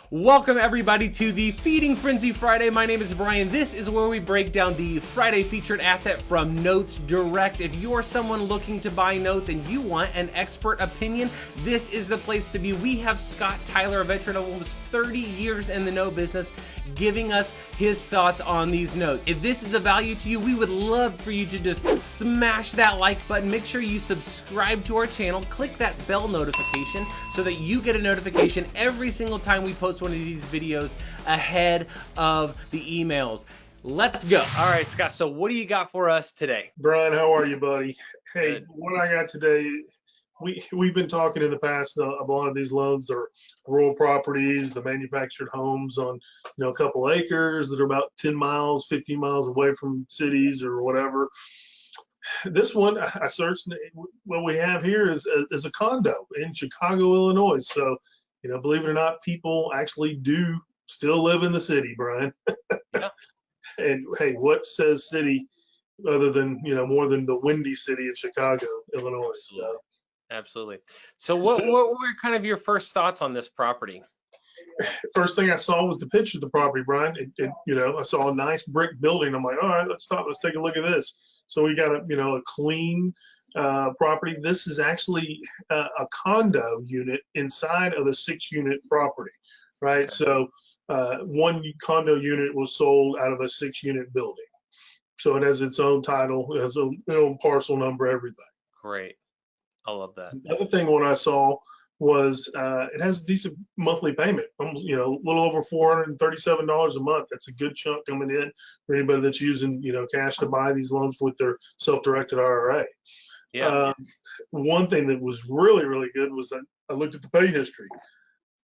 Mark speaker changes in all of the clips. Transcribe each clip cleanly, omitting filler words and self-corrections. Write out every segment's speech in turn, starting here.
Speaker 1: Welcome everybody to the Feeding Frenzy Friday. My name is Brian. This is where we break down the Friday featured asset from Notes Direct. If you're someone looking to buy notes and you want an expert opinion, this is the place to be. We have Scott Tyler, a veteran of almost 30 years in the note business, giving us his thoughts on these notes. If this is a value to you, we would love for you to just smash that like button. Make sure you subscribe to our channel, click that bell notification so that you get a notification every single time we post one of these videos ahead of the emails. Let's go. All right, Scott, so what do you got for us today?
Speaker 2: Brian, how are you, buddy? Hey,
Speaker 1: Good.
Speaker 2: what I got today, we've been talking in the past, a lot of these loans are rural properties, the manufactured homes on, a couple acres that are about 10 miles, 15 miles away from cities or whatever. This one, I searched, what we have here is a condo in Chicago, Illinois. So, believe it or not, people actually do still live in the city, Brian.
Speaker 1: Yeah.
Speaker 2: And hey, what says city other than, more than the windy city of Chicago, Illinois? So,
Speaker 1: Absolutely. So what were kind of your first thoughts on this property?
Speaker 2: first thing I saw was the picture of the property, Brian. I saw a nice brick building. I'm like, all right, let's stop. Let's take a look at this. So we got a clean property. This is actually a condo unit inside of a 6-unit property, right?
Speaker 1: Okay.
Speaker 2: So one condo unit was sold out of a 6-unit building. So it has its own title, it has its own parcel number, everything.
Speaker 1: Great. I love that.
Speaker 2: The other thing what I saw was it has a decent monthly payment, almost, a little over $437 a month. That's a good chunk coming in for anybody that's using, cash to buy these loans with their self-directed IRA.
Speaker 1: Yeah.
Speaker 2: One thing that was really, really good was that I looked at the pay history.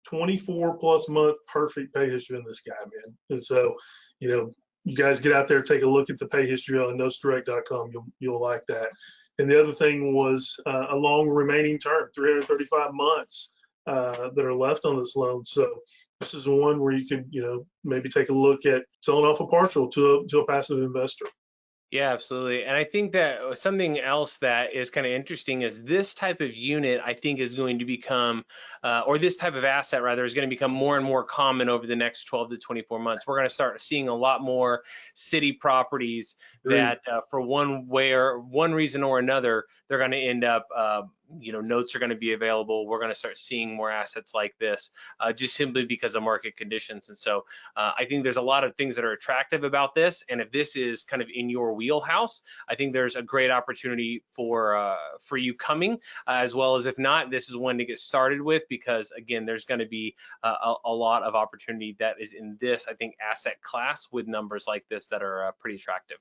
Speaker 2: 24 plus month perfect pay history in this guy, man. And so, you guys get out there, take a look at the pay history on notesdirect.com. You'll like that. And the other thing was a long remaining term, 335 months that are left on this loan. So this is one where you can, maybe take a look at selling off a partial to a passive investor.
Speaker 1: Yeah, absolutely. And I think that something else that is kind of interesting is this type of unit, I think, is going to become, or this type of asset rather, is going to become more and more common over the next 12 to 24 months. We're going to start seeing a lot more city properties that for one reason or another, they're going to end up, notes are going to be available. We're going to start seeing more assets like this just simply because of market conditions. And so I think there's a lot of things that are attractive about this. And if this is kind of in your wheelhouse, I think there's a great opportunity for you coming, as well as if not, this is one to get started with, because again, there's going to be a lot of opportunity that is in this, I think, asset class with numbers like this that are pretty attractive.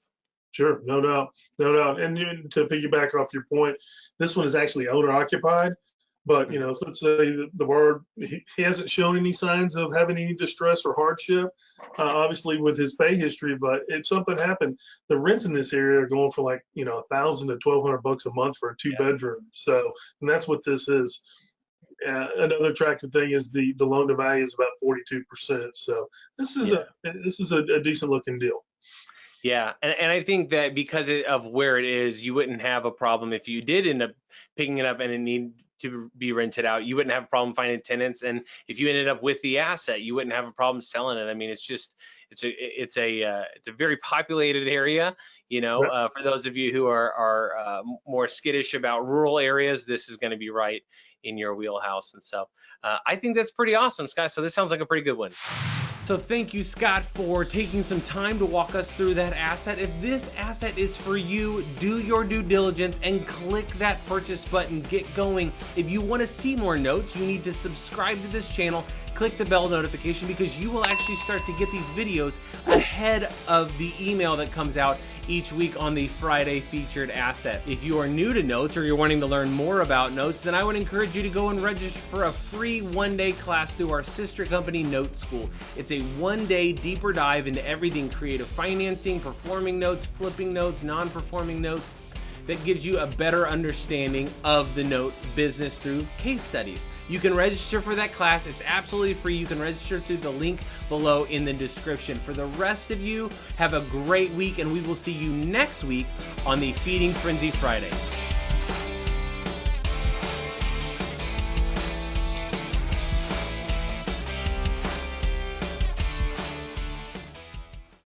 Speaker 2: Sure, no doubt, no doubt. And to piggyback off your point, this one is actually owner occupied, but so let's say the borrower, he hasn't shown any signs of having any distress or hardship, obviously with his pay history. But if something happened, the rents in this area are going for like $1,000 to $1,200 a month for a 2-bedroom. So, and that's what this is. Another attractive thing is the loan to value is about 42%. So this is a decent looking deal.
Speaker 1: Yeah, and I think that because of where it is, you wouldn't have a problem if you did end up picking it up and it needed to be rented out. You wouldn't have a problem finding tenants, and if you ended up with the asset, you wouldn't have a problem selling it. I mean, it's a very populated area. For those of you who are more skittish about rural areas, this is going to be right in your wheelhouse. And so I think that's pretty awesome, Scott. So this sounds like a pretty good one. So thank you, Scott, for taking some time to walk us through that asset. If this asset is for you, do your due diligence and click that purchase button. Get going. If you want to see more notes, you need to subscribe to this channel, click the bell notification, because you will actually start to get these videos ahead of the email that comes out each week on the Friday featured asset. If you are new to notes or you're wanting to learn more about notes, then I would encourage you to go and register for a free 1-day class through our sister company, Note School. It's a 1-day deeper dive into everything creative financing, performing notes, flipping notes, non-performing notes, that gives you a better understanding of the note business through case studies. You can register for that class. It's absolutely free. You can register through the link below in the description. For the rest of you, have a great week, and we will see you next week on the Feeding Frenzy Friday.